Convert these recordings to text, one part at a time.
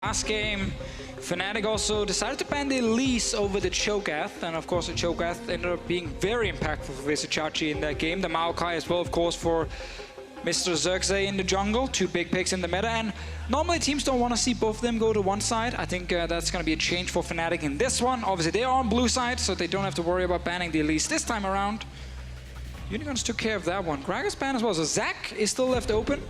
Last game, Fnatic also decided to ban the Elise over the Cho'Gath, and of course the Cho'Gath ended up being very impactful for Vizicsacsi in that game. The Maokai as well, of course, for Mr. Xerxes in the jungle, two big picks in the meta, and normally teams don't want to see both of them go to one side. I think that's going to be a change for Fnatic in this one. Obviously they are on blue side, so they don't have to worry about banning the Elise this time around. Unicorns took care of that one. Gragas ban as well, so Zac is still left open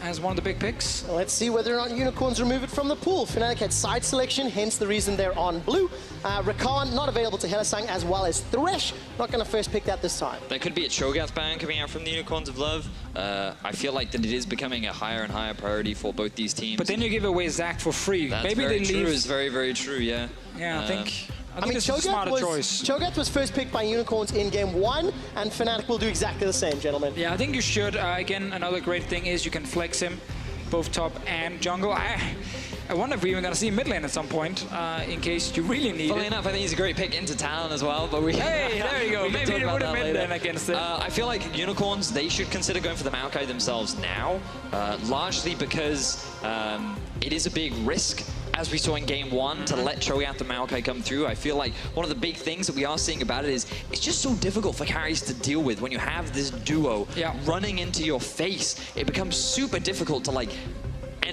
as one of the big picks. Let's see whether or not Unicorns remove it from the pool. Fnatic had side selection, hence the reason they're on blue. Rakan not available to Hylissang, as well as Thresh. Not going to first pick that this time. There could be a Cho'Gath ban coming out from the Unicorns of Love. I feel like that it is becoming a higher and higher priority for both these teams. But then you give away Zac for free. That's Maybe very they true. leave. It's very, very true, yeah. Yeah, I think mean, this is a smarter choice. Cho'Gath was first picked by Unicorns in game 1, and Fnatic will do exactly the same, gentlemen. Yeah, I think you should. Again, another great thing is you can flex him, both top and jungle. I wonder if we're even going to see mid lane at some point, in case you really need Funnily it. enough, I think he's a great pick into Talon as well, but we... Hey, there you go. Maybe you would have mid lane against it. I feel like Unicorns, they should consider going for the Maokai themselves now, largely because it is a big risk, as we saw in game 1, to let Cho'Gath the Maokai come through. I feel like one of the big things that we are seeing about it is it's just so difficult for carries to deal with when you have this duo running into your face. It becomes super difficult to like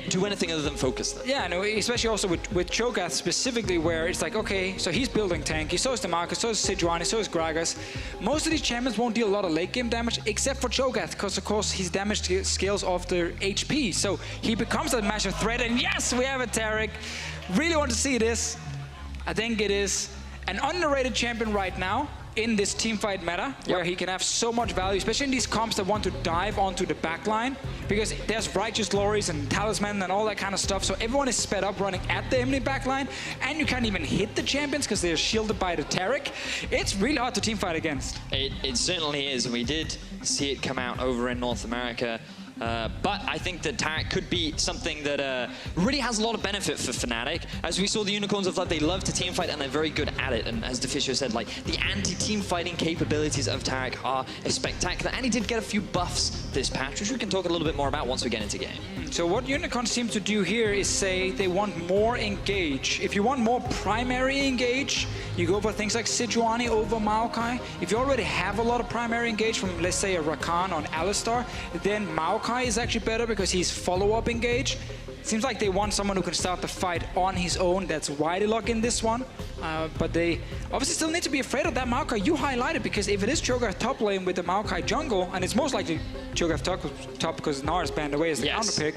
do anything other than focus them. Yeah, no, especially also with Cho'Gath specifically, where it's like, okay, so he's building tanky, so is DeMarcus, so is Sejuani, so is Gragas. Most of these champions won't deal a lot of late game damage, except for Cho'Gath, because of course his damage scales off their HP, so he becomes a massive threat, and yes, we have a Taric. Really want to see this. I think it is an underrated champion right now in this teamfight meta, where he can have so much value, especially in these comps that want to dive onto the backline, because there's Righteous Glories and Talisman and all that kind of stuff, so everyone is sped up running at the enemy backline, and you can't even hit the champions because they're shielded by the Taric. It's really hard to teamfight against. It certainly is, and we did see it come out over in North America. But I think that Taric could be something that really has a lot of benefit for Fnatic. As we saw the Unicorns of Love, they love to team fight and they're very good at it. And as Deficio said, like the anti-team fighting capabilities of Taric are spectacular. And he did get a few buffs this patch, which we can talk a little bit more about once we get into game. So what Unicorns seem to do here is say they want more engage. If you want more primary engage, you go for things like Sejuani over Maokai. If you already have a lot of primary engage from, let's say, a Rakan on Alistar, then Maokai is actually better because he's follow-up engage. Seems like they want someone who can start the fight on his own. That's why they lock in this one. But they obviously still need to be afraid of that Maokai you highlighted, because if it is Cho'Gath top lane with the Maokai jungle, and it's most likely Cho'Gath top because Nara's banned away as the counter pick,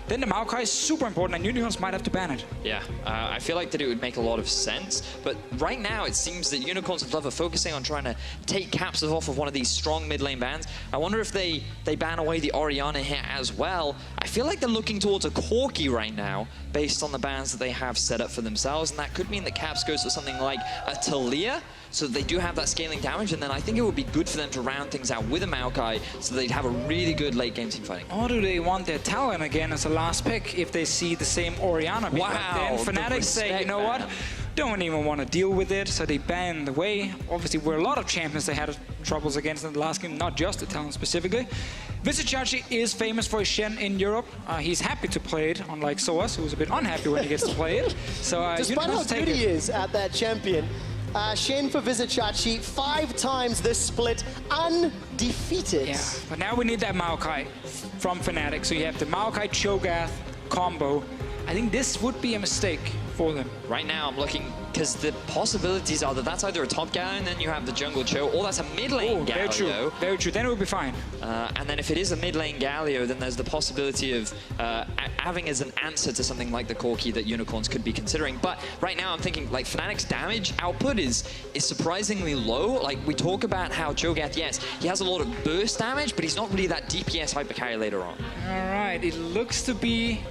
then the Maokai is super important and Unicorns might have to ban it. Yeah, I feel like that it would make a lot of sense, but right now it seems that Unicorns of Love are focusing on trying to take caps off of one of these strong mid lane bans. I wonder if they ban away the Orianna here as well. I feel like they're looking towards a Corki right now based on the bans that they have set up for themselves, and that could mean that caps goes to something like a Talia, so they do have that scaling damage, and then I think it would be good for them to round things out with a Maokai so they'd have a really good late game team fighting. Or do they want their Talon again as a last pick if they see the same Orianna? Wow, then Fnatic say, you know what? Don't even want to deal with it, so they ban the way. Obviously, were a lot of champions they had troubles against in the last game, not just the Talon specifically. Vizicsacsi is famous for his Shen in Europe. He's happy to play it, unlike Soas, who's a bit unhappy when he gets to play it. So, despite how good he is at that champion, Shen for Vizicsacsi, 5 times this split, undefeated. Yeah, but now we need that Maokai from Fnatic. So you have the Maokai Cho'Gath combo. I think this would be a mistake for them. Right now I'm looking, because the possibilities are that that's either a top Galio and then you have the jungle Cho, or that's a mid lane Galio. Very true, very true. Then it would be fine. And then if it is a mid lane Galio, then there's the possibility of having as an answer to something like the Corki that Unicorns could be considering. But right now I'm thinking like Fnatic's damage output is surprisingly low. Like we talk about how Cho'Gath, yes, he has a lot of burst damage, but he's not really that DPS hyper carry later on. All right, it looks to be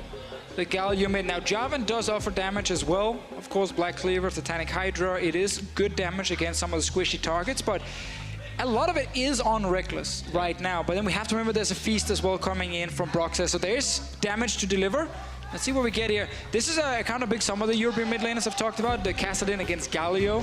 the Galio mid. Now, Jarvan does offer damage as well. Of course, Black Cleaver, Titanic Hydra, it is good damage against some of the squishy targets, but a lot of it is on Reckless right now. But then we have to remember there's a Feast as well coming in from Broxas, so there's damage to deliver. Let's see what we get here. This is a kind of big some of the European mid laners I've talked about, the Kassadin against Galio,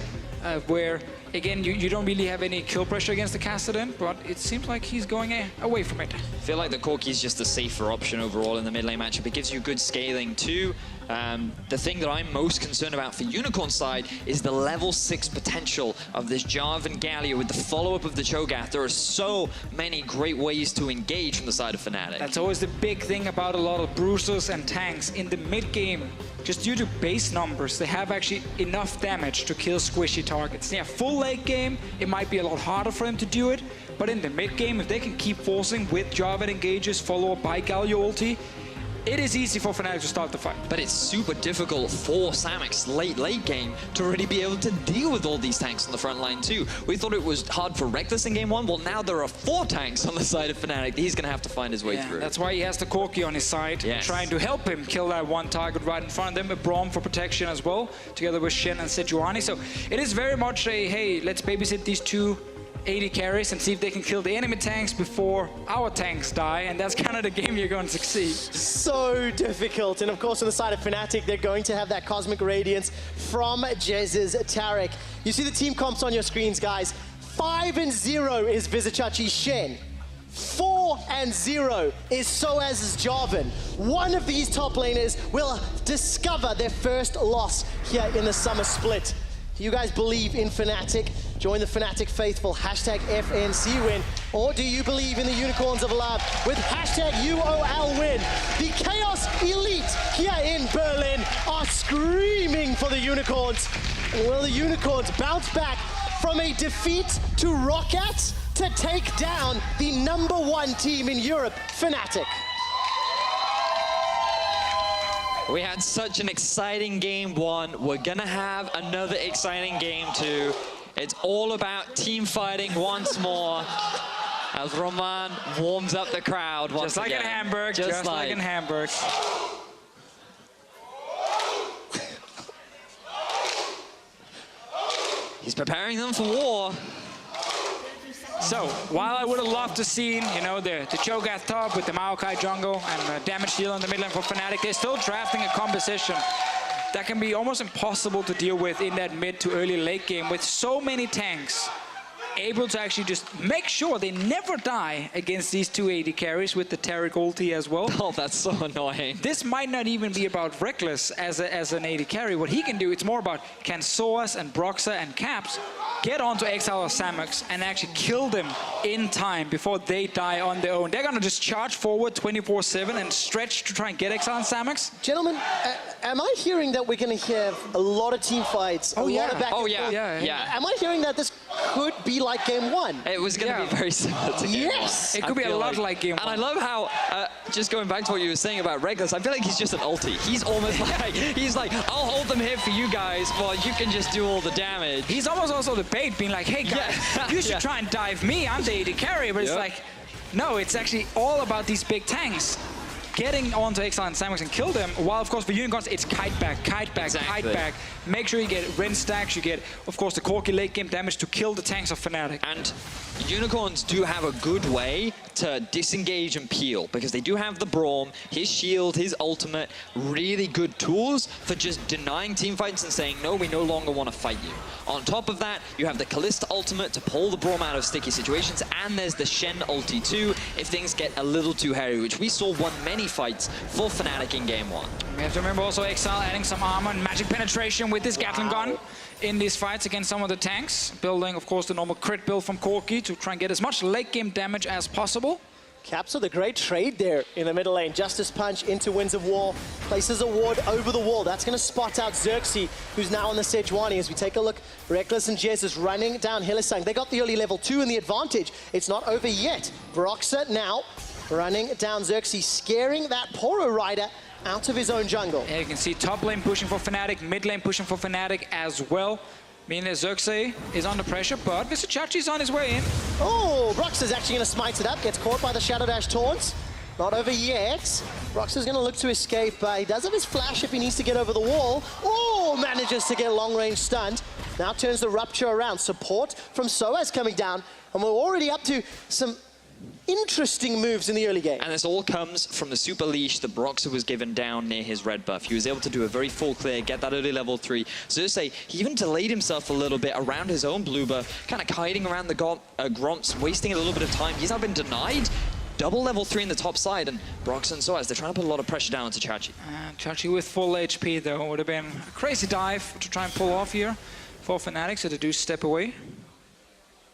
where, again, you don't really have any kill pressure against the Kassadin, but it seems like he's going away from it. I feel like the Corki is just a safer option overall in the mid lane matchup. It gives you good scaling too. The thing that I'm most concerned about for Unicorn's side is the level 6 potential of this Jarvan Galio with the follow-up of the Cho'Gath. There are so many great ways to engage from the side of Fnatic. That's always the big thing about a lot of bruisers and tanks. In the mid-game, just due to base numbers, they have actually enough damage to kill squishy targets. Yeah, full late game, it might be a lot harder for them to do it, but in the mid-game, if they can keep forcing with Jarvan engages, followed by Galio ulti, it is easy for Fnatic to start the fight. But it's super difficult for Samix late game to really be able to deal with all these tanks on the front line too. We thought it was hard for Reckless in game 1. Well, now there are 4 tanks on the side of Fnatic that he's going to have to find his way through. That's why he has the Corki on his side, trying to help him kill that one target right in front of them. A Braum for protection as well, together with Shen and Sejuani. So it is very much a, hey, let's babysit these 2 AD carries and see if they can kill the enemy tanks before our tanks die, and that's kind of the game you're going to succeed. So difficult, and of course on the side of Fnatic, they're going to have that Cosmic Radiance from Jez's Taric. You see the team comps on your screens, guys. 5-0 is Vizichachi's Shen. 4-0 is Soaz's Jarvan. One of these top laners will discover their first loss here in the summer split. Do you guys believe in Fnatic? Join the Fnatic faithful, hashtag FNCWin. Or do you believe in the Unicorns of Love with hashtag UOLWin? The Chaos Elite here in Berlin are screaming for the Unicorns. Will the Unicorns bounce back from a defeat to Rockats to take down the #1 team in Europe, Fnatic? We had such an exciting game 1. We're gonna have another exciting game 2. It's all about team fighting once more as Roman warms up the crowd once again. Just like in Hamburg, just like in Hamburg. He's preparing them for war. So, while I would have loved to see, you know, the Cho'Gath top with the Maokai jungle and damage deal in the mid lane for Fnatic, they're still drafting a composition that can be almost impossible to deal with in that mid to early late game with so many tanks able to actually just make sure they never die against these 2 AD carries with the Taric ulti as well. Oh, that's so annoying. This might not even be about Reckless as an AD carry. What he can do, it's more about can Soaz and Broxah and Caps get onto Exile or Samux and actually kill them in time before they die on their own. They're gonna just charge forward 24/7 and stretch to try and get Exile and Samux. Gentlemen, am I hearing that we're gonna hear a lot of team fights, a lot of back and forth? Yeah. Am I hearing that this could be like game 1? It was going to be very similar to game 1. It could be a lot like game 1. And I love how, just going back to what you were saying about Reckless, I feel like he's just an ulti. He's almost like, he's like, I'll hold them here for you guys while you can just do all the damage. He's almost also the bait, being like, hey guys, you should try and dive me, I'm the AD carry, but it's like, no, it's actually all about these big tanks getting onto Exile and Samux and kill them, while of course for Unicorns it's kite back, kite back. Make sure you get Ren stacks, you get of course the Corki late game damage to kill the tanks of Fnatic. And Unicorns do have a good way to disengage and peel, because they do have the Braum, his shield, his ultimate, really good tools for just denying team fights and saying, no, we no longer want to fight you. On top of that, you have the Kalista ultimate to pull the Braum out of sticky situations, and there's the Shen ulti too, if things get a little too hairy, which we saw won many fights for Fnatic in game 1. We have to remember also Exile adding some armor and magic penetration with this Gatling gun in these fights against some of the tanks, building of course the normal crit build from Corki to try and get as much late game damage as possible. Caps with a great trade there in the middle lane. Justice Punch into Winds of War, places a ward over the wall. That's going to spot out Xerxes, who's now on the Sejuani. As we take a look, Reckless and Jez is running down Hylissang. They got the early level 2 and the advantage. It's not over yet. Broxah now running down Xerxes, scaring that Poro Rider out of his own jungle. Yeah, you can see top lane pushing for Fnatic, mid lane pushing for Fnatic as well. Meaning that Xerxes is under pressure, but Vizichachi's on his way in. Oh, Broxah's actually going to smite it up. Gets caught by the Shadow Dash taunts. Not over yet. Broxah's going to look to escape. He does have his flash if he needs to get over the wall. Oh, manages to get long range stunned. Now turns the Rupture around. Support from Soaz coming down. And we're already up to some interesting moves in the early game. And this all comes from the super leash that Broxah was given down near his red buff. He was able to do a very full clear, get that early level 3. Xerxes, he even delayed himself a little bit around his own blue buff, kind of hiding around the Gromps, wasting a little bit of time. He's now been denied. double level 3 in the top side, and Brox and Soaz, they're trying to put a lot of pressure down onto Chachi. Chachi with full HP though would have been a crazy dive to try and pull off here for Fnatic, so they do step away.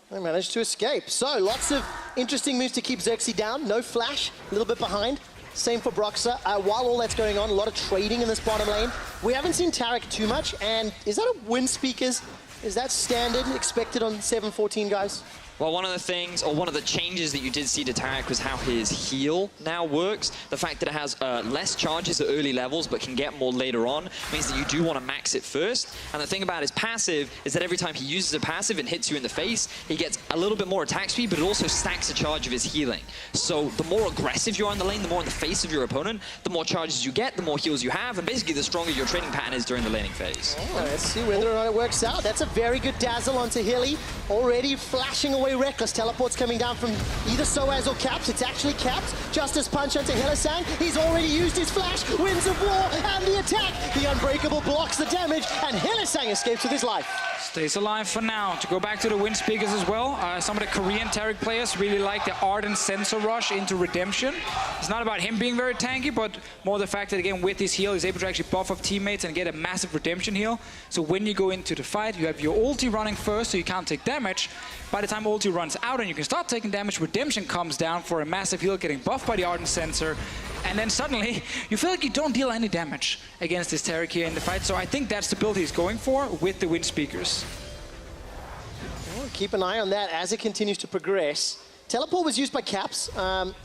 They managed to escape. So lots of interesting moves to keep Xerxes down. No flash, a little bit behind. Same for Broxer. While all that's going on, a lot of trading in this bottom lane. We haven't seen Tarek too much, and is that a win speakers? Is that standard expected on 7-14, guys? Well, one of the things, or one of the changes that you did see to Tarek was how his heal now works. The fact that it has less charges at early levels, but can get more later on, means that you do want to max it first. And the thing about his passive is that every time he uses a passive and hits you in the face, he gets a little bit more attack speed, but it also stacks a charge of his healing. So the more aggressive you are in the lane, the more in the face of your opponent, the more charges you get, the more heals you have, and basically the stronger your trading pattern is during the laning phase. Oh, let's see whether or not it works out. That's a very good dazzle onto Hilly. Already flashing away Reckless. Teleports coming down from either Soaz or Caps. It's actually Caps. Justice Punch onto Hylissang. He's already used his flash. Winds of War and the attack. The Unbreakable blocks the damage, and Hylissang escapes with his life. Stays alive for now. To go back to the win speakers as well, some of the Korean Tarek players really like the Ardent Sensor Rush into Redemption. It's not about him being very tanky, but more the fact that, again, with his heal, he's able to actually buff up teammates and get a massive Redemption heal. So when you go into the fight, you have your ulti running first, so you can't take damage. By the time ulti runs out and you can start taking damage, Redemption comes down for a massive heal, getting buffed by the Ardent Sensor. And then suddenly, you feel like you don't deal any damage against this Tarek here in the fight. So I think that's the build he's going for with the wind speakers. Well, keep an eye on that as it continues to progress. Teleport was used by Caps.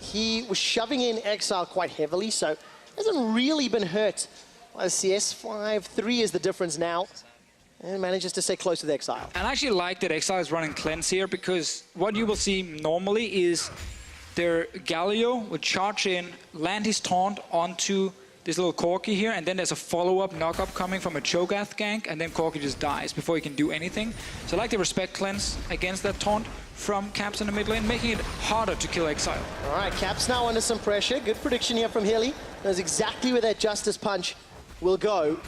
He was shoving in Exile quite heavily, so hasn't really been hurt by the CS. 5-3 is the difference now. And manages to stay close to the Exile. And I actually like that Exile is running Cleanse here, because what you will see normally is their Galio would charge in, land his taunt onto this little Corki here, and then there's a follow-up knock-up coming from a Cho'Gath gank, and then Corki just dies before he can do anything. So I like the Respect Cleanse against that taunt from Caps in the mid lane, making it harder to kill Exile. All right, Caps now under some pressure. Good prediction here from Hilly. Knows exactly where that Justice Punch will go.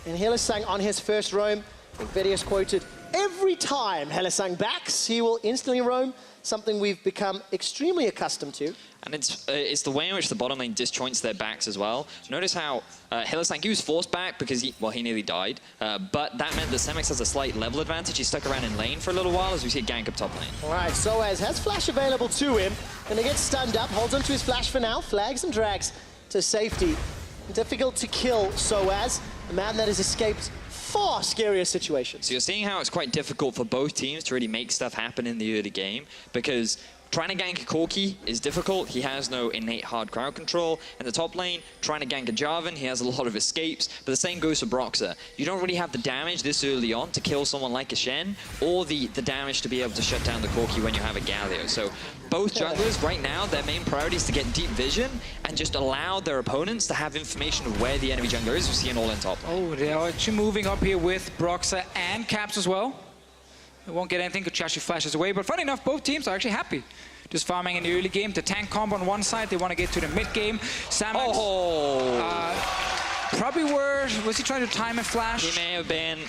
And Hylissang on his first roam. I think Vedius quoted, every time Hylissang backs, he will instantly roam, something we've become extremely accustomed to. And it's the way in which the bottom lane disjoints their backs as well. Notice how Hylissang, he was forced back because he nearly died. But that meant that Semix has a slight level advantage. He stuck around in lane for a little while as we see a gank up top lane. All right, Soaz has flash available to him. And he gets stunned up, holds onto his flash for now, flags and drags to safety. Difficult to kill Soaz, a man that has escaped far scarier situations. So you're seeing how it's quite difficult for both teams to really make stuff happen in the early game, because trying to gank a Corki is difficult. He has no innate hard crowd control. In the top lane, trying to gank a Jarvan, he has a lot of escapes, but the same goes for Broxer. You don't really have the damage this early on to kill someone like a Shen, or the damage to be able to shut down the Corki when you have a Galio. So both junglers right now, their main priority is to get deep vision and just allow their opponents to have information of where the enemy jungler is. We see an all-in top lane. Oh, they are actually moving up here with Broxer and Caps as well. They won't get anything because Chachi flashes away, but funny enough, both teams are actually happy. Just farming in the early game. The tank combo on one side, they want to get to the mid game. Samax, probably was he trying to time a flash? He may have been.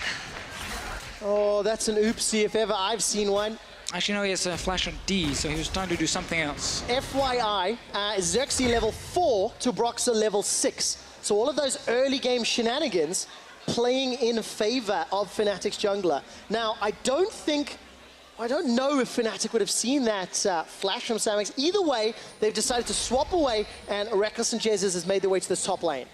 Oh, that's an oopsie if ever I've seen one. Actually, no, he has a flash on D, so he was trying to do something else. FYI, Xerxes level 4 to Broxer level 6. So all of those early game shenanigans playing in favor of Fnatic's jungler. Now, I don't know if Fnatic would have seen that flash from Samax. Either way, they've decided to swap away, and Reckless and Jesus has made their way to this top lane.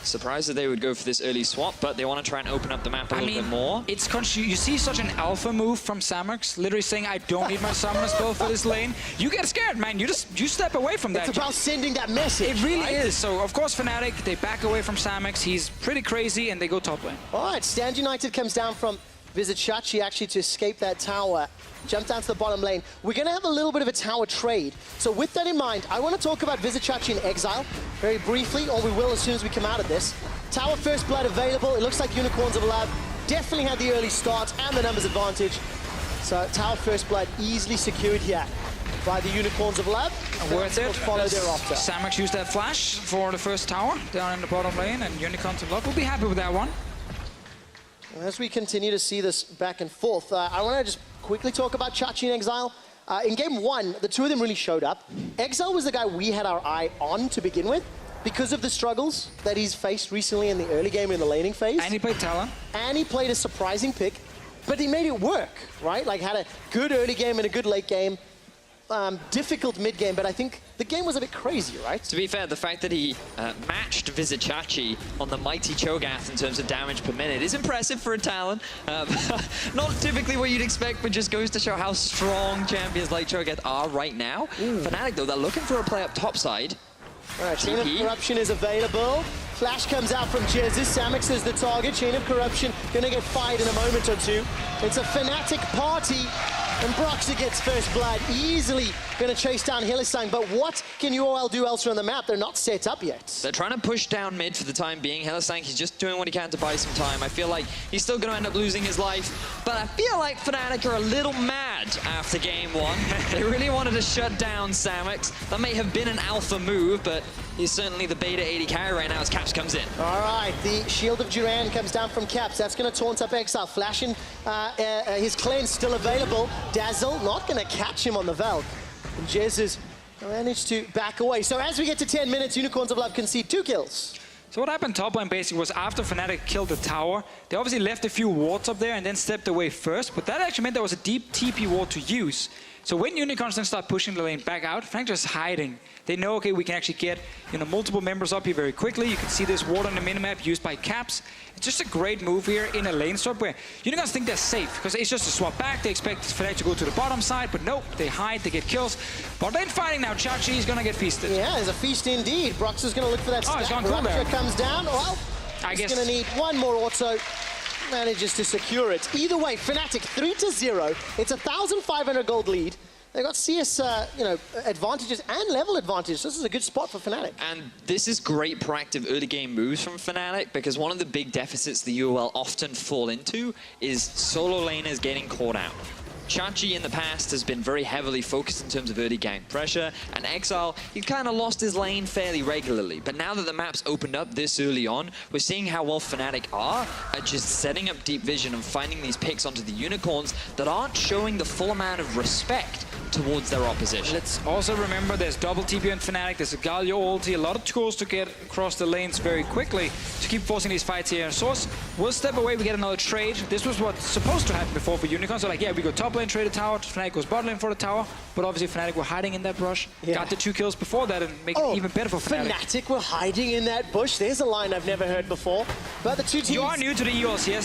Surprised that they would go for this early swap, but they want to try and open up the map a little bit more. It's you see such an alpha move from Samax, literally saying, I don't need my summoner spell for this lane. You get scared, man. You step away from that. It's about sending that message. It really is. So, of course, Fnatic, they back away from Samax. He's pretty crazy, and they go top lane. All right, Stand United comes down from Visit Chachi actually to escape that tower. Jump down to the bottom lane. We're going to have a little bit of a tower trade. So with that in mind, I want to talk about Visit Chachi in Exile very briefly, or we will as soon as we come out of this. Tower First Blood available. It looks like Unicorns of Love definitely had the early start and the numbers advantage. So Tower First Blood easily secured here by the Unicorns of Love. Worth it. Follow thereafter. Samax used that flash for the first tower down in the bottom lane, and Unicorns of Love will be happy with that one. As we continue to see this back and forth, I want to just quickly talk about Chachi in Exile. In game one, the two of them really showed up. Exile was the guy we had our eye on to begin with because of the struggles that he's faced recently in the early game in the laning phase. And he played Talon. And he played a surprising pick, but he made it work, right? Like had a good early game and a good late game. Difficult mid game, but I think the game was a bit crazy, right? To be fair, the fact that he matched Vizicachi on the mighty Cho'Gath in terms of damage per minute is impressive for a Talon. Not typically what you'd expect, but just goes to show how strong champions like Cho'Gath are right now. Fnatic, though, they're looking for a play up top side. All right, Chain of Corruption is available. Flash comes out from Jesus. Samix is the target. Chain of Corruption gonna get fired in a moment or two. It's a Fnatic party. And Broxah gets first blood, easily going to chase down Hylissang. But what can UOL do elsewhere on the map? They're not set up yet. They're trying to push down mid for the time being. Hylissang, he's just doing what he can to buy some time. I feel like he's still going to end up losing his life. But I feel like Fnatic are a little mad after game one. They really wanted to shut down Samix. That may have been an alpha move, but he's certainly the beta 80 carry right now as Caps comes in. All right, the Shield of Duran comes down from Caps. That's going to taunt up Exile. Flashing his cleanse still available. Dazzle not going to catch him on the Valk. And Jez has managed to back away. So as we get to 10 minutes, Unicorns of Love concede 2 kills. So what happened top lane basically was after Fnatic killed the tower, they obviously left a few wards up there and then stepped away first, but that actually meant there was a deep TP ward to use. So when Unicorns then start pushing the lane back out, Fnatic just hiding. They know, okay, we can actually get multiple members up here very quickly. You can see this ward on the minimap used by Caps. It's just a great move here in a lane swap where Unicorns think they're safe because it's just a swap back. They expect Fnatic to go to the bottom side, but nope, they hide, they get kills. Bot lane fighting now, Chachi is gonna get feasted. Yeah, there's a feast indeed. Brox is gonna look for that stack. It's gone cool Rapture there. comes down. Well, he's gonna need one more auto. Manages to secure it. Either way, Fnatic 3-0. It's a 1,500 gold lead. They've got CS, advantages and level advantages. This is a good spot for Fnatic. And this is great proactive early game moves from Fnatic because one of the big deficits the UOL often fall into is solo laners getting caught out. Chachi in the past has been very heavily focused in terms of early game pressure, and Exile, he kind of lost his lane fairly regularly. But now that the map's opened up this early on, we're seeing how well Fnatic are at just setting up deep vision and finding these picks onto the Unicorns that aren't showing the full amount of respect towards their opposition. Let's also remember there's double TP on Fnatic, there's a Galio ulti, a lot of tools to get across the lanes very quickly to keep forcing these fights here. Source will step away, we get another trade. This was what's supposed to happen before for Unicorns. So like, yeah, we go top lane, trade a tower, Fnatic goes bot lane for the tower, but obviously Fnatic were hiding in that brush, got the 2 kills before that and make it even better for Fnatic. Fnatic were hiding in that bush. There's a line I've never heard before. But the two teams... You are new to the LCS.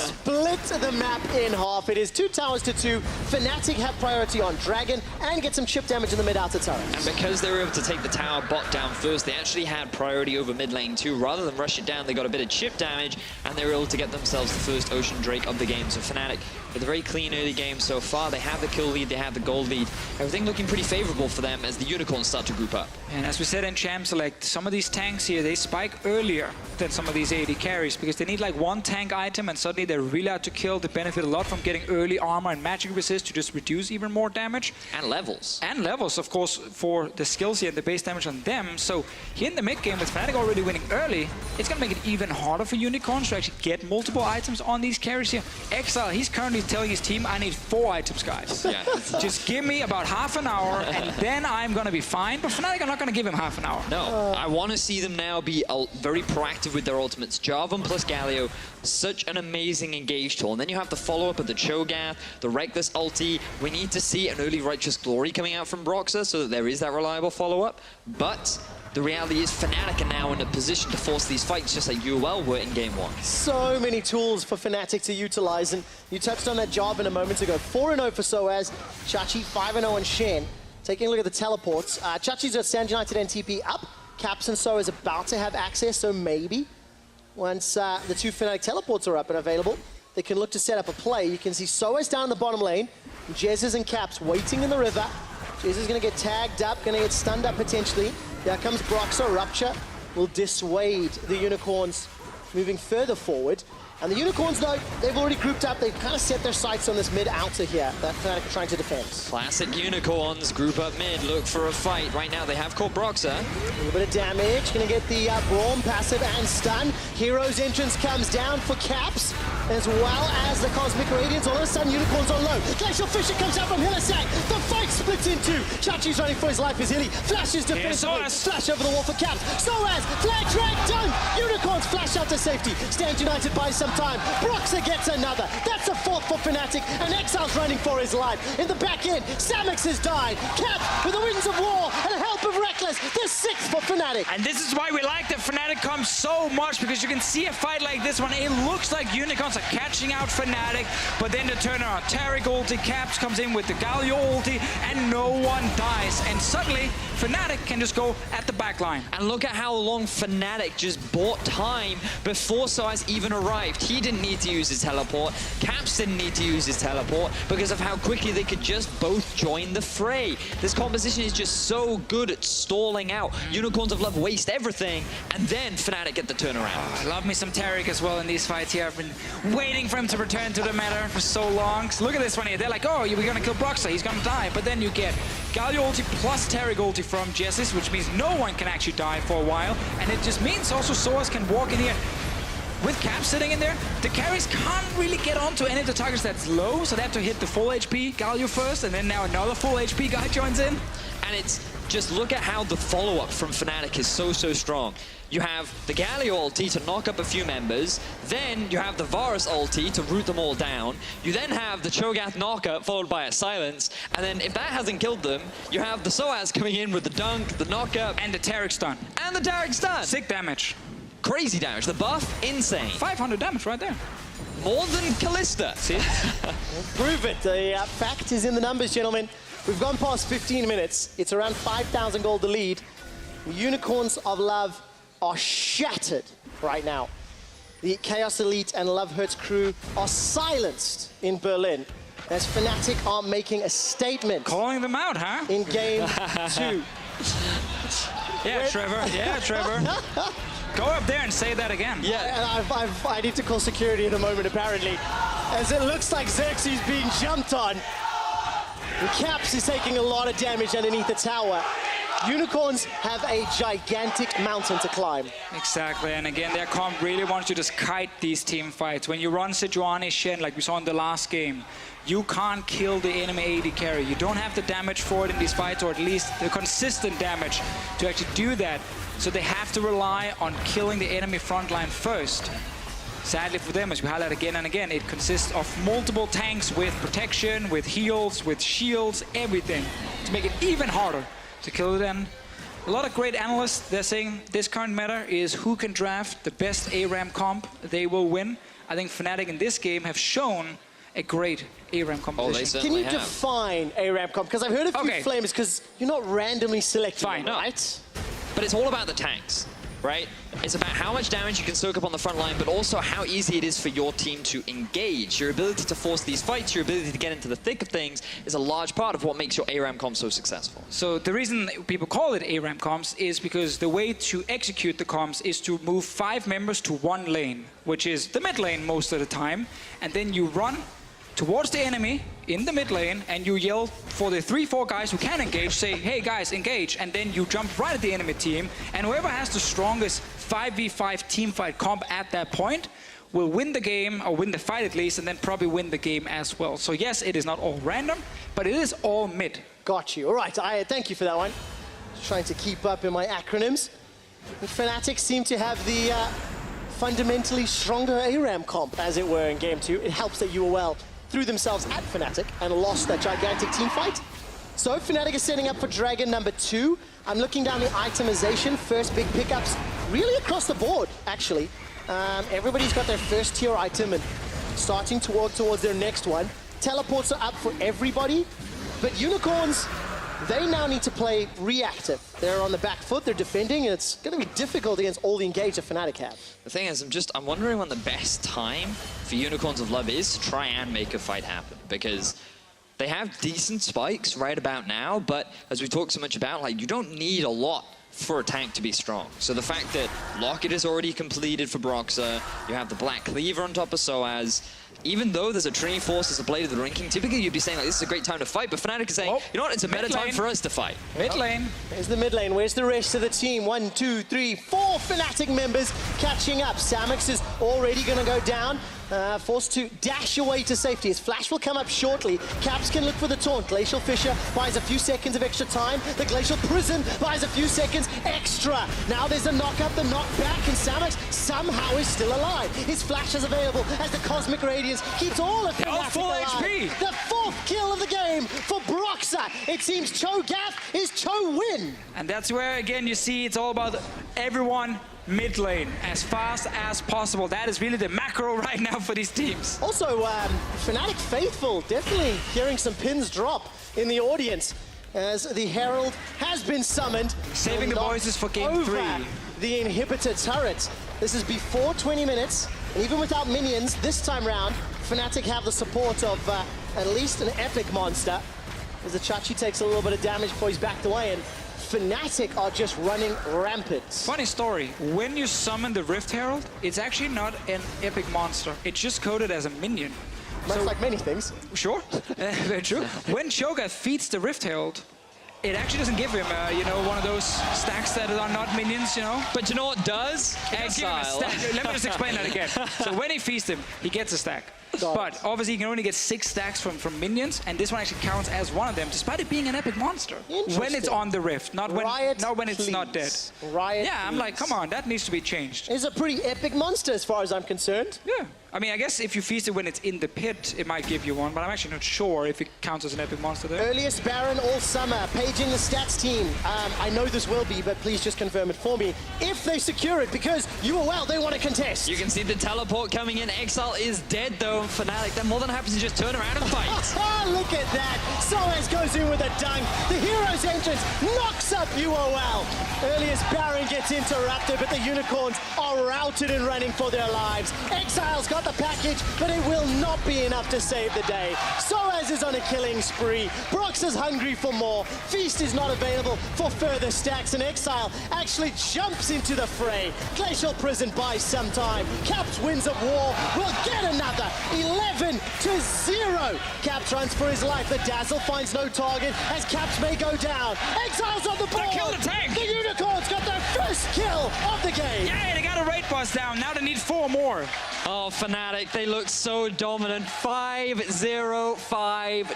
split the map in half. It is 2 towers to 2. Fnatic have priority on Dragon and get some chip damage in the mid-outer turret. And because they were able to take the tower bot down first, they actually had priority over mid lane too. Rather than rush it down, they got a bit of chip damage, and they were able to get themselves the first Ocean Drake of the game. So Fnatic, with a very clean early game so far, they have the kill lead, they have the gold lead. Everything looking pretty favorable for them as the Unicorns start to group up. And as we said in Champ Select, some of these tanks here, they spike earlier than some of these AD carries because they need like 1 tank item and suddenly they're really out to kill. They benefit a lot from getting early armor and magic resist to just reduce even more damage. And levels. And levels, of course, for the skills here and the base damage on them. So here in the mid game with Fnatic already winning early, it's going to make it even harder for Unicorns to actually get multiple items on these carries here. Exile, he's currently telling his team, I need 4 items, guys. Yeah. Just give me about half an hour and then I'm going to be fine. But Fnatic, I'm not going to give him half an hour. No, I want to see them now be very proactive with their ultimates. Jarvan plus Galio, such an amazing engage tool. And then you have the follow-up of the Cho'Gath, the Reckless ulti. We need to see an early Righteous Glory coming out from Broxah so that there is that reliable follow-up. But the reality is Fnatic are now in a position to force these fights just like UOL were in game 1. So many tools for Fnatic to utilize, and you touched on that Jarvan a moment ago. 4-0 for Soaz, Chachi 5-0 on Shen. Taking a look at the teleports. Chachi's got Sanj United and TP up. Caps and So is about to have access, so maybe once the 2 Fnatic teleports are up and available, they can look to set up a play. You can see Soaz down in the bottom lane. Jez's and Caps waiting in the river. Jez is going to get tagged up, going to get stunned up potentially. There comes Broxah. Rupture will dissuade the Unicorns moving further forward. And the Unicorns, though, they've already grouped up. They've kind of set their sights on this mid-outer here that Fnatic are trying to defend. Classic Unicorns, group up mid, look for a fight. Right now they have caught Broxah. A little bit of damage. Going to get the Braum passive and stun. Hero's entrance comes down for Caps, as well as the Cosmic Radiance. All of a sudden, Unicorns on low. Glacial Fisher comes out from Hillisang. The fight splits in two. Chachi's running for his life as Hilly flashes defensively. Flash over the wall for Caps. Soaz, flag drag done. Unicorns flash out to safety. Stand United buys some time. Broxer gets another. That's a fourth for Fnatic, and Exile's running for his life. In the back end, Samix has died. Caps with the Winds of War and the help of Reckless. The sixth for Fnatic. And this is why we like the Fnatic comp so much, because you can see a fight like this one. It looks like Unicorns are catching out Fnatic, but then the turnaround. Taric ulti, Caps comes in with the Galio ulti, and no one dies. And suddenly, Fnatic can just go at the back line. And look at how long Fnatic just bought time before Soaz even arrived. He didn't need to use his teleport. Caps didn't need to use his teleport because of how quickly they could just both join the fray. This composition is just so good at stalling out. Unicorns of Love waste everything, and then Fnatic get the turnaround. I love me some Taric as well in these fights here. I've been waiting for him to return to the meta for so long. So look at this one here. They're like, oh, we're gonna kill Broxer, he's gonna die. But then you get Galio ulti plus Taric ulti from Jessis, which means no one can actually die for a while. And it just means also Soaz can walk in here. With Cap sitting in there, the carries can't really get onto any of the targets that's low, so they have to hit the full HP Galio first, and then now another full HP guy joins in. And it's just look at how the follow-up from Fnatic is so strong. You have the Galio ulti to knock up a few members, then you have the Varus ulti to root them all down, you then have the Cho'Gath knockup followed by a silence, and then if that hasn't killed them, you have the Soaz coming in with the dunk, the knockup, And the Taric stun. and the Taric stun. Sick damage. Crazy damage. The buff, insane. 500 damage right there. More than Callista. See? Prove it. The fact is in the numbers, gentlemen. We've gone past 15 minutes. It's around 5,000 gold to lead. Unicorns of Love are shattered right now. The Chaos Elite and Love Hurts crew are silenced in Berlin as Fnatic are making a statement Calling them out, huh? in game 2. Yeah, Trevor. Yeah, Trevor. Go up there and say that again. Yeah. And I need to call security in a moment, apparently, as it looks like Xerxes being jumped on. And Caps is taking a lot of damage underneath the tower. Unicorns have a gigantic mountain to climb. Exactly, and again, their comp really wants you to just kite these team fights. When you run Sejuani Shen, like we saw in the last game, you can't kill the enemy AD carry. You don't have the damage for it in these fights, or at least the consistent damage to actually do that. So they have to rely on killing the enemy frontline first. Sadly for them, as we highlight again and again, it consists of multiple tanks with protection, with heals, with shields, everything, to make it even harder to kill it. And a lot of great analysts, they're saying this current meta is who can draft the best ARAM comp, they will win. I think Fnatic in this game have shown a great ARAM composition. Can you define ARAM comp? Because I've heard a few flamers, because you're not randomly selecting them, right? But it's all about the tanks, right? It's about how much damage you can soak up on the front line, but also how easy it is for your team to engage. Your ability to force these fights, your ability to get into the thick of things is a large part of what makes your ARAM comp so successful. So the reason people call it ARAM comps is because the way to execute the comps is to move 5 members to one lane, which is the mid lane most of the time, and then you run towards the enemy in the mid lane, and you yell for the 3-4 guys who can engage, say, hey guys, engage, and then you jump right at the enemy team, and whoever has the strongest 5v5 team fight comp at that point will win the game, or win the fight at least, and then probably win the game as well. So yes, it is not all random, but it is all mid. Got you. All right, thank you for that one. Just trying to keep up in my acronyms. And Fnatic seem to have the fundamentally stronger ARAM comp, as it were, in game 2. It helps that you were well threw themselves at Fnatic and lost that gigantic team fight. So Fnatic is setting up for Dragon number 2. I'm looking down the itemization. First big pickups really across the board, actually. Everybody's got their first tier item and starting to walk towards their next one. Teleports are up for everybody, but Unicorns, they now need to play reactive. They're on the back foot, they're defending, and it's going to be difficult against all the engage that Fnatic have. The thing is, I'm wondering when the best time for Unicorns of Love is to try and make a fight happen, because they have decent spikes right about now, but as we talked so much about, like, you don't need a lot for a tank to be strong. So the fact that Locket is already completed for Broxah, you have the Black Cleaver on top of Soaz, even though there's a Trinity Force as a Blade of the Ring King, typically you'd be saying like, this is a great time to fight, but Fnatic is saying, you know what, it's a better time for us to fight. Mid lane. There's the mid lane. Where's the rest of the team? 1, 2, 3, 4 Fnatic members catching up. Samux is already going to go down. Forced to dash away to safety. His flash will come up shortly. Caps can look for the taunt. Glacial Fissure buys a few seconds of extra time. The Glacial Prison buys a few seconds extra. Now there's a knock up, the knock back, and Samux somehow is still alive. His flash is available as the Cosmic Radiance keeps all of Fnatic full alive. HP. The 4th kill of the game for Broxah. It seems Cho'Gath is Cho-Win. And that's where, again, you see it's all about everyone mid lane as fast as possible. That is really the macro right now for these teams. Also, Fnatic Faithful definitely hearing some pins drop in the audience as the Herald has been summoned. Saving the voices for game 3. The inhibitor turret. This is before 20 minutes, and even without minions this time round, Fnatic have the support of at least an epic monster. As the Chachi takes a little bit of damage before he's backed away, and Fnatic are just running rampant. Funny story, when you summon the Rift Herald, it's actually not an epic monster. It's just coded as a minion. Much like many things. Sure, very true. When Cho'Gath feeds the Rift Herald, it actually doesn't give him, you know, one of those stacks that are not minions, you know? But you know what does? Exile. Let me just explain that again. So when he feeds him, he gets a stack. But obviously he can only get 6 stacks from minions, and this one actually counts as one of them, despite it being an epic monster. When it's on the Rift, not when it's not dead. Riot, yeah, I'm like, come on, that needs to be changed. It's a pretty epic monster as far as I'm concerned. Yeah. I mean, I guess if you feast it when it's in the pit, it might give you one, but I'm actually not sure if it counts as an epic monster there. Earliest Baron all summer, paging the stats team. I know this will be, but please just confirm it for me. If they secure it, because they want to contest. You can see the teleport coming in. Exile is dead though, and Fnatic, they're more than happy to just turn around and fight. Look at that. Soaz goes in with a dunk. The hero's entrance knocks up UOL. Earliest Baron gets interrupted, but the Unicorns are routed and running for their lives. Exile's got the package, but it will not be enough to save the day. Soaz is on a killing spree. Brox is hungry for more. Feast is not available for further stacks, and Exile actually jumps into the fray. Glacial Prison buys some time. Caps wins of war. Will get another 11-0. Caps runs for his life. The Dazzle finds no target as Caps may go down. Exile's on the board. Kill the tank. The Unicorns got their first kill of the game. Yeah, they got a raid boss down. Now they need 4 more. Oh, Fnatic, they look so dominant. 5-0-5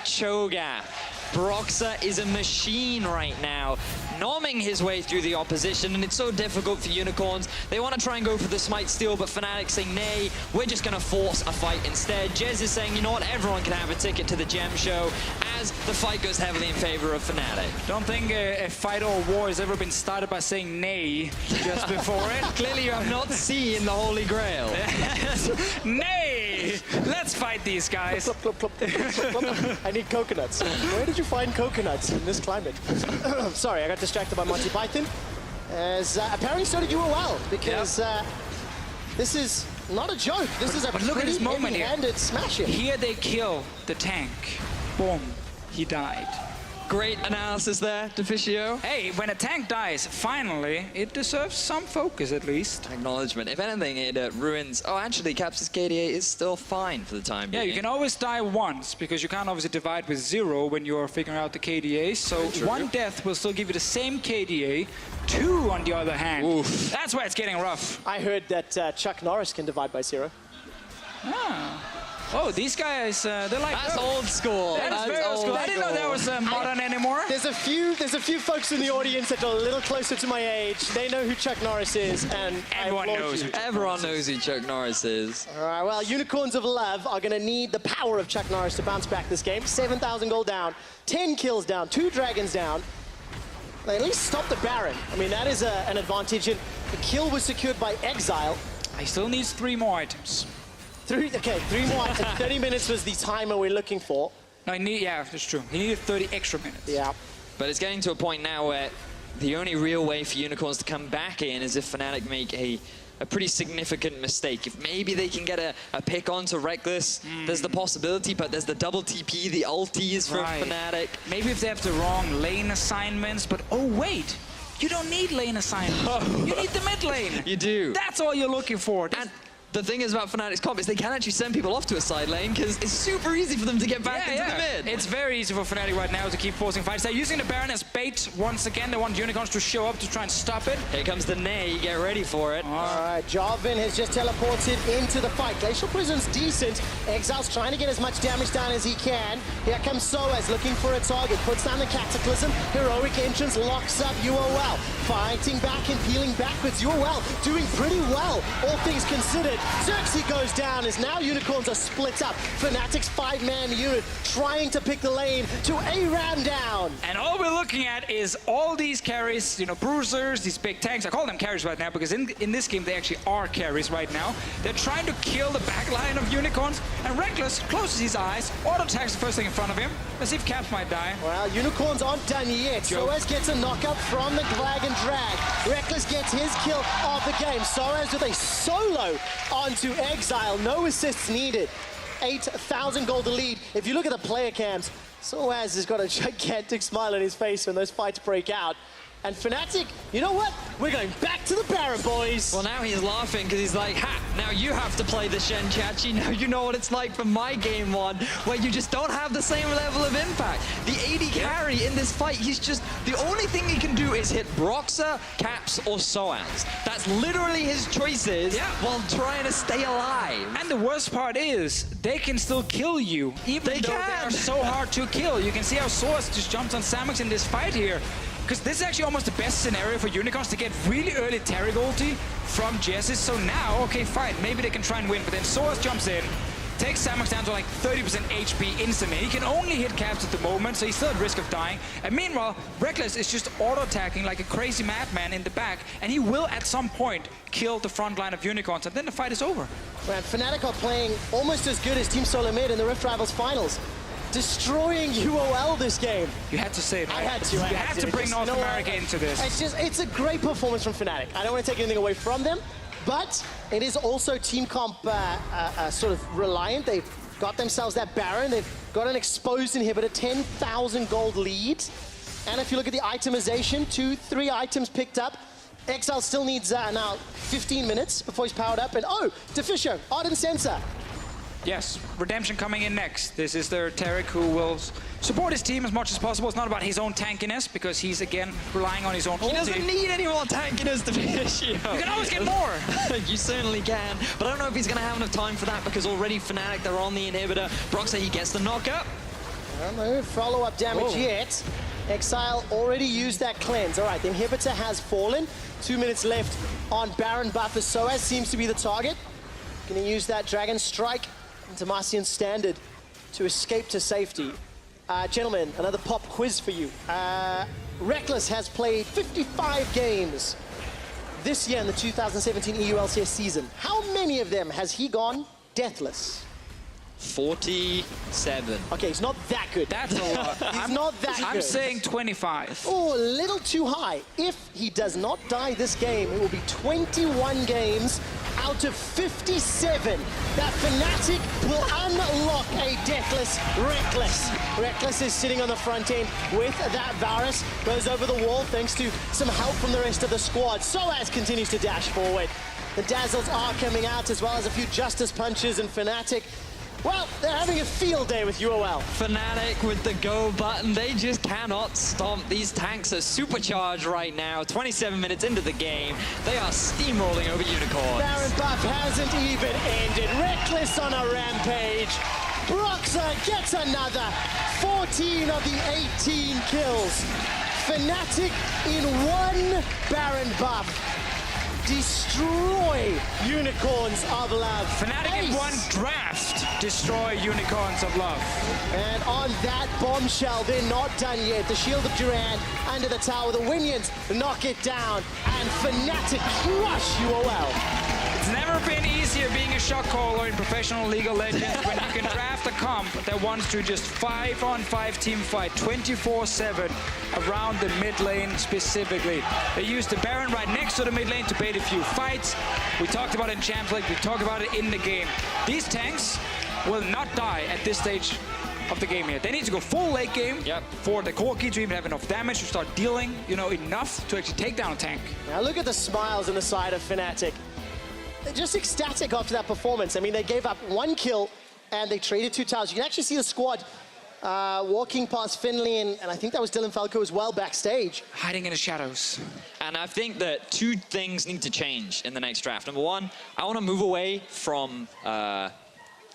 Cho'Gath. Broxah is a machine right now, nomming his way through the opposition, and it's so difficult for Unicorns. They want to try and go for the smite steal, but Fnatic saying, nay, we're just going to force a fight instead. Jez is saying, you know what, everyone can have a ticket to the Gem Show, as the fight goes heavily in favor of Fnatic. Don't think a fight or a war has ever been started by saying nay just before it. Clearly you have not seen the Holy Grail. Nay! Let's fight these guys. I need coconuts. Where did you find coconuts in this climate? Sorry, I got distracted by Monty Python. As apparently so did UOL, because this is not a joke. This is a but look at this moment here. Heavy-handed smashing. Here they kill the tank. Boom. He died. Great analysis there, Deficio. Hey, when a tank dies, finally, it deserves some focus at least. Acknowledgement. If anything, it ruins... Oh, actually, Caps' KDA is still fine for the time being. Yeah, you can always die once, because you can't obviously divide with 0 when you're figuring out the KDA. So 1 death will still give you the same KDA. 2, on the other hand. Oof. That's where it's getting rough. I heard that Chuck Norris can divide by 0. Ah. Oh, these guys, they're like... That's old school. That is very old school. I didn't know that was modern anymore. There's a few folks in the audience that are a little closer to my age. They know who Chuck Norris is, and Everyone knows. Everyone knows who Chuck Norris is. All right, well, Unicorns of Love are going to need the power of Chuck Norris to bounce back this game. 7,000 gold down, 10 kills down, 2 dragons down. They at least stop the Baron. I mean, that is an advantage. And the kill was secured by Exile. He still needs 3 more items. 3 more items. 30 minutes was the timer we're looking for. No, yeah, that's true. He needed 30 extra minutes. Yeah. But it's getting to a point now where the only real way for Unicorns to come back in is if Fnatic make a pretty significant mistake. If maybe they can get a pick onto Reckless, there's the possibility, but there's the double TP, the ulties from Fnatic. Maybe if they have the wrong lane assignments, but oh wait, You don't need lane assignment. You need the mid lane. You do. That's all you're looking for. And the thing is about Fnatic's comp is they can actually send people off to a side lane because it's super easy for them to get back into the mid. It's very easy for Fnatic right now to keep forcing fights. They're using the Baron as bait once again. They want Unicorns to show up to try and stop it. Here comes the Nay. Get ready for it. All right, Jarvan has just teleported into the fight. Glacial Prison's decent. Exile's trying to get as much damage down as he can. Here comes Soaz looking for a target. Puts down the Cataclysm. Heroic entrance locks up UOL. Fighting back and peeling backwards. UOL doing pretty well, all things considered. Xerxes goes down as now Unicorns are split up. Fnatic's 5-man unit trying to pick the lane to ARAM down. And all we're looking at is all these carries, you know, bruisers, these big tanks. I call them carries right now because in this game they actually are carries right now. They're trying to kill the backline of Unicorns, and Reckless closes his eyes, auto-attacks the first thing in front of him. Let's see if Caps might die. Well, Unicorns aren't done yet. Soaz gets a knockup from the Flag and Drag. Reckless gets his kill of the game. Soaz with a solo onto Exile. No assists needed. 8,000 gold to lead. If you look at the player cams, Soaz has got a gigantic smile on his face when those fights break out. And Fnatic, you know what? We're going back to the Baron, boys. Well, now he's laughing because he's like, ha, now you have to play the Shen Chachi. Now you know what it's like from my game one, where you just don't have the same level of impact. The AD carry in this fight, he's just, the only thing he can do is hit Broxah, Caps, or Soaz. That's literally his choices while trying to stay alive. And the worst part is, they can still kill you, even though they are so hard to kill. You can see how Soaz just jumps on Samux in this fight here. Because this is actually almost the best scenario for Unicorns to get really early Taric ulti from Jessis. So now, okay, fine, maybe they can try and win. But then Soaz jumps in, takes Samux down to like 30% HP instantly. He can only hit Caps at the moment, so he's still at risk of dying. And meanwhile, Reckless is just auto-attacking like a crazy madman in the back. And he will, at some point, kill the front line of Unicorns. And then the fight is over. Man, Fnatic are playing almost as good as Team Solo Mid in the Rift Rivals finals. Destroying UOL this game. You had to say it, right? I had to. You had to bring North America into this. It's a great performance from Fnatic. I don't want to take anything away from them, but it is also team comp sort of reliant. They've got themselves that Baron. They've got an exposed inhibitor, 10,000 gold lead. And if you look at the itemization, 2-3 items picked up. Exile still needs now 15 minutes before he's powered up. And oh, Deficio, Ardent Sensor. Yes, Redemption coming in next. This is their Taric who will support his team as much as possible. It's not about his own tankiness, because he's, again, relying on his own ulti. He doesn't need any more tankiness to finish you. You can always get more. You certainly can. But I don't know if he's going to have enough time for that, because already Fnatic, they're on the inhibitor. Broxah, he gets the knockup. No follow-up damage yet. Exile already used that cleanse. All right, the inhibitor has fallen. 2 minutes left on Baron buff as Soaz seems to be the target. Gonna use that Dragon Strike into Marcian Standard to escape to safety. Gentlemen, another pop quiz for you. Reckless has played 55 games this year in the 2017 EU LCS season. How many of them has he gone deathless? 47. Okay, he's not that good. That's a lot. He's not that good. I'm saying 25. Oh, a little too high. If he does not die this game, it will be 21 games out of 57 that Fnatic will unlock a deathless Reckless. Reckless is sitting on the front end with that Varus. Goes over the wall thanks to some help from the rest of the squad. Soaz continues to dash forward. The Dazzles are coming out, as well as a few Justice Punches, and Fnatic, well, they're having a field day with UOL. Fnatic with the go button. They just cannot stomp. These tanks are supercharged right now. 27 minutes into the game. They are steamrolling over Unicorns. Baron buff hasn't even ended. Reckless on a rampage. Broxah gets another. 14 of the 18 kills. Fnatic in one Baron buff. Destroy Unicorns of Love. Fnatic in one draft destroy Unicorns of Love. And on that bombshell, they're not done yet. The Shield of Duran under the tower. The Winions knock it down. And Fnatic crush UOL. It's never been easier being a shot caller in professional League of Legends when you can draft a comp that wants to just 5-on-5 team fight 24/7 around the mid lane specifically. They use the Baron right next to the mid lane to bait a few fights. We talked about it in Champs League, we talked about it in the game. These tanks will not die at this stage of the game here. They need to go full late game for the Corki to even have enough damage to start dealing, you know, enough to actually take down a tank. Now look at the smiles on the side of Fnatic. They're just ecstatic after that performance. I mean, they gave up 1 kill and they traded 2 towers. You can actually see the squad walking past Finley, and I think that was Dylan Falco as well backstage. Hiding in the shadows. And I think that 2 things need to change in the next draft. Number 1, I want to move away from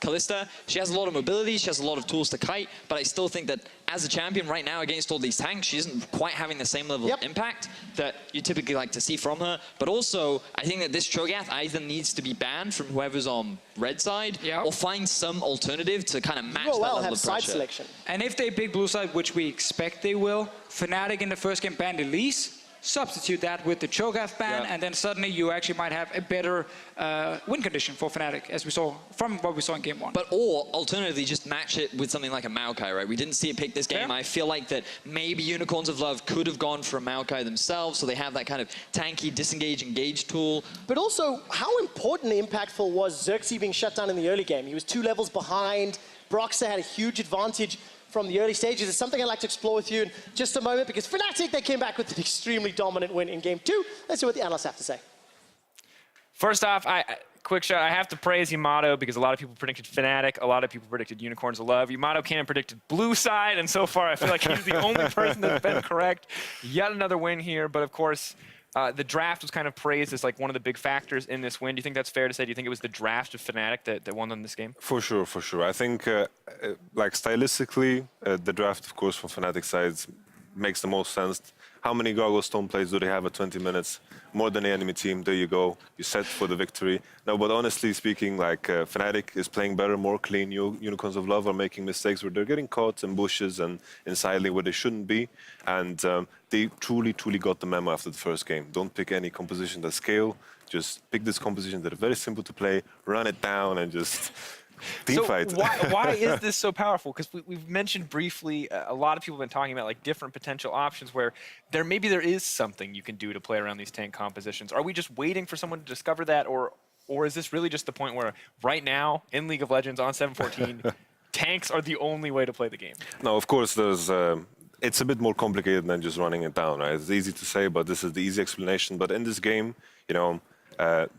Kalista. She has a lot of mobility, she has a lot of tools to kite, but I still think that as a champion right now against all these tanks, she isn't quite having the same level of impact that you typically like to see from her. But also, I think that this Cho'Gath either needs to be banned from whoever's on red side, or find some alternative to kind of match that level of side pressure. selection. And if they pick blue side, which we expect they will, Fnatic in the first game banned Elise, substitute that with the Cho'Gath ban, and then suddenly you actually might have a better win condition for Fnatic, as we saw from what we saw in game 1. But or alternatively, just match it with something like a Maokai, right? We didn't see it pick this game. I feel like that maybe Unicorns of Love could have gone for a Maokai themselves, so they have that kind of tanky disengage engage tool. But also, how important and impactful was Xerxes being shut down in the early game? He was 2 levels behind. Broxah had a huge advantage from the early stages. It's something I'd like to explore with you in just a moment, because Fnatic, they came back with an extremely dominant win in game 2. Let's see what the analysts have to say. First off, quick shot, I have to praise Yamato because a lot of people predicted Fnatic, a lot of people predicted Unicorns of Love. Yamato came and predicted blue side, and so far I feel like he's the only person that's been correct. Yet another win here, but of course, the draft was kind of praised as like one of the big factors in this win. Do you think that's fair to say? Do you think it was the draft of Fnatic that won on this game? For sure, for sure. I think, like stylistically, the draft, of course, from Fnatic sides makes the most sense. How many Gargoyle Stone plays do they have at 20 minutes? More than the enemy team. There you go. You set for the victory. No, but honestly speaking, like Fnatic is playing better, more clean. Unicorns of Love are making mistakes where they're getting caught in bushes and in side lane where they shouldn't be. And they truly, truly got the memo after the first game. Don't pick any composition that scale. Just pick this composition that are very simple to play, run it down, and just team fight. Why is this so powerful? Because we've mentioned briefly, a lot of people have been talking about like different potential options where maybe there is something you can do to play around these tank compositions. Are we just waiting for someone to discover that, or is this really just the point where right now in League of Legends on 7.14, tanks are the only way to play the game? No, of course there's. It's a bit more complicated than just running it down, right? It's easy to say, but this is the easy explanation. But in this game, you know,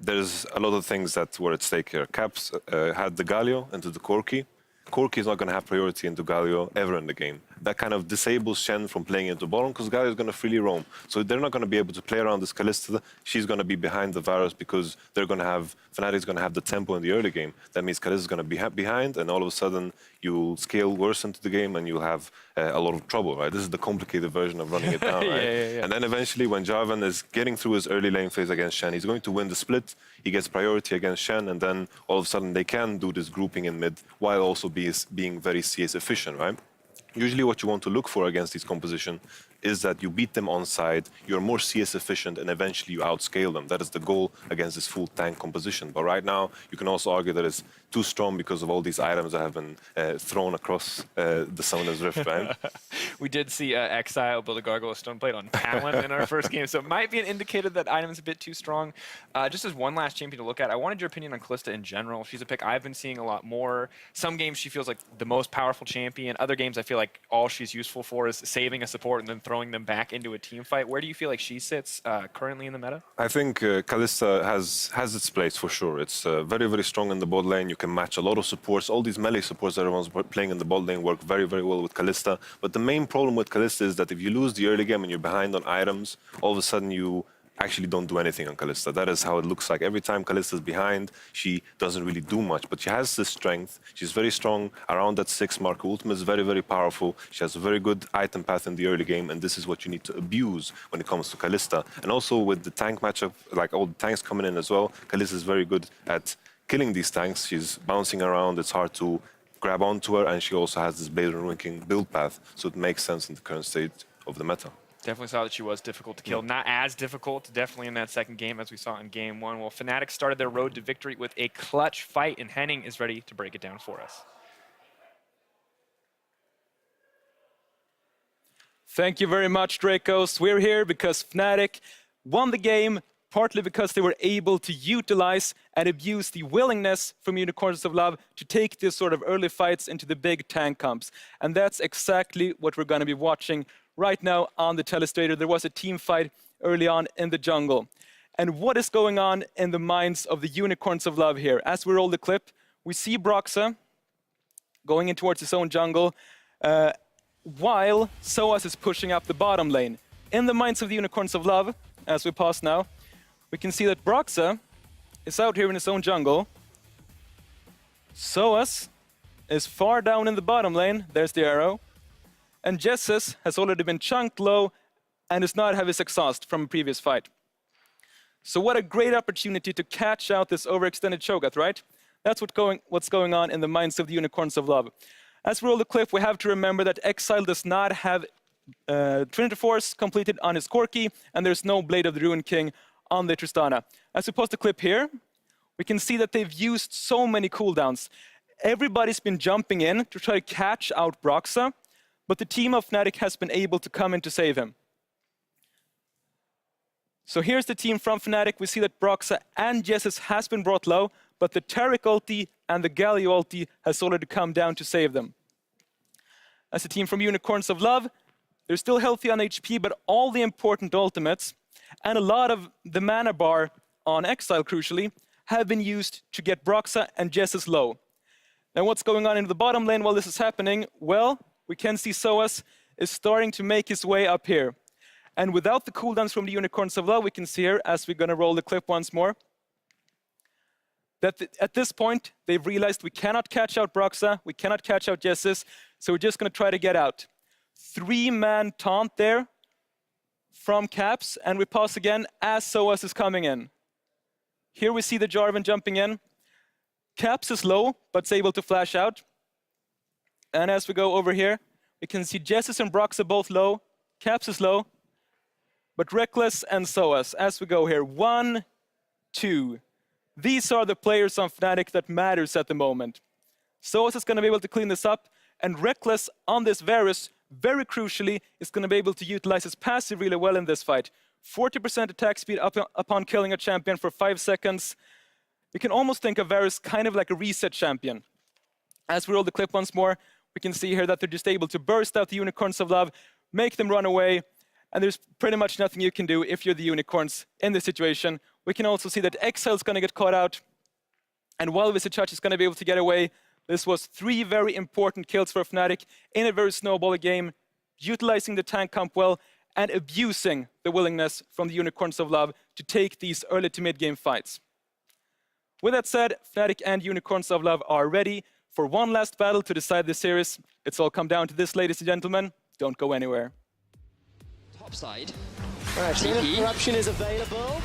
there's a lot of things that were at stake here. Caps had the Galio into the Corki. Corki is not going to have priority into Galio ever in the game. That kind of disables Shen from playing into bottom because Galio is going to freely roam. So they're not going to be able to play around this Kalista. She's going to be behind the Varus because they're going to have, Fnatic is going to have the tempo in the early game. That means Kalista is going to be behind, and all of a sudden you'll scale worse into the game and you'll have a lot of trouble, right? This is the complicated version of running it down, right? Yeah. And then eventually when Jarvan is getting through his early lane phase against Shen, he's going to win the split. He gets priority against Shen, and then all of a sudden they can do this grouping in mid while also being very CS efficient, right? Usually what you want to look for against these composition is that you beat them on side, you're more CS efficient, and eventually you outscale them. That is the goal against this full tank composition. But right now, you can also argue that it's too strong because of all these items that have been thrown across the Summoner's Rift, right? We did see Exile build a Gargoyle Stone Plate on Talon in our first game, so it might be an indicator that item's a bit too strong. Just as one last champion to look at, I wanted your opinion on Kalista in general. She's a pick I've been seeing a lot more. Some games she feels like the most powerful champion. Other games I feel like all she's useful for is saving a support and then throwing them back into a team fight. Where do you feel like she sits currently in the meta? I think Kalista has its place for sure. It's very, very strong in the bot lane. You can match a lot of supports. All these melee supports that everyone's playing in the bot lane work very, very well with Kalista. But the main problem with Kalista is that if you lose the early game and you're behind on items, all of a sudden you actually don't do anything on Kalista. That is how it looks like. Every time Kalista's behind, she doesn't really do much, but she has this strength. She's very strong around that 6 mark. Her ultimate is very, very powerful. She has a very good item path in the early game, and this is what you need to abuse when it comes to Kalista. And also with the tank matchup, like all the tanks coming in as well, Kalista is very good at killing these tanks. She's bouncing around. It's hard to grab onto her, and she also has this Blade Ranking build path, so it makes sense in the current state of the meta. Definitely saw that she was difficult to kill. Not as difficult, definitely in that second game as we saw in game 1. Well, Fnatic started their road to victory with a clutch fight, and Henning is ready to break it down for us. Thank you very much, Dracos. We're here because Fnatic won the game, partly because they were able to utilize and abuse the willingness from Unicorns of Love to take this sort of early fights into the big tank comps. And that's exactly what we're going to be watching right now on the telestrator. There was a team fight early on in the jungle. And what is going on in the minds of the Unicorns of Love here? As we roll the clip, we see Broxa going in towards his own jungle, while Soaz is pushing up the bottom lane. In the minds of the Unicorns of Love, as we pause now, we can see that Broxa is out here in his own jungle. Soaz is far down in the bottom lane. There's the arrow. And Jessus has already been chunked low and does not have his exhaust from a previous fight. So what a great opportunity to catch out this overextended Cho'Gath, right? That's what's going on in the minds of the Unicorns of Love. As we roll the clip, we have to remember that Exile does not have Trinity Force completed on his Corki, and there's no Blade of the Ruin King on the Tristana. As we post the clip here, we can see that they've used so many cooldowns. Everybody's been jumping in to try to catch out Broxa, but the team of Fnatic has been able to come in to save him. So here's the team from Fnatic. We see that Broxa and Jessus has been brought low, but the Taric ulti and the Galio ulti has already come down to save them. As a team from Unicorns of Love, they're still healthy on HP, but all the important ultimates and a lot of the mana bar on Exile, crucially, have been used to get Broxa and Jessus low. Now what's going on in the bottom lane while this is happening? Well, we can see Soaz is starting to make his way up here. And without the cooldowns from the Unicorns of Love, we can see here, as we're going to roll the clip once more, that at this point, they've realized we cannot catch out Broxa, we cannot catch out Jessus, so we're just going to try to get out. 3-man taunt there from Caps, and we pause again as Soaz is coming in. Here we see the Jarvan jumping in. Caps is low, but is able to flash out. And as we go over here, we can see Jessus and Broxa both low. Caps is low. But Reckless and Soaz, as we go here, 1, 2. These are the players on Fnatic that matters at the moment. Soaz is going to be able to clean this up, and Reckless on this Varus, very crucially, is going to be able to utilize his passive really well in this fight. 40% attack speed upon killing a champion for 5 seconds. We can almost think of Varus kind of like a reset champion. As we roll the clip once more, we can see here that they're just able to burst out the Unicorns of Love, make them run away, and there's pretty much nothing you can do if you're the Unicorns in this situation. We can also see that Exile's going to get caught out, and while Visage is going to be able to get away, this was 3 very important kills for Fnatic in a very snowbally game, utilizing the tank comp well, and abusing the willingness from the Unicorns of Love to take these early to mid-game fights. With that said, Fnatic and Unicorns of Love are ready for one last battle to decide this series. It's all come down to this, ladies and gentlemen. Don't go anywhere. Top side. All right, Chain of Corruption is available.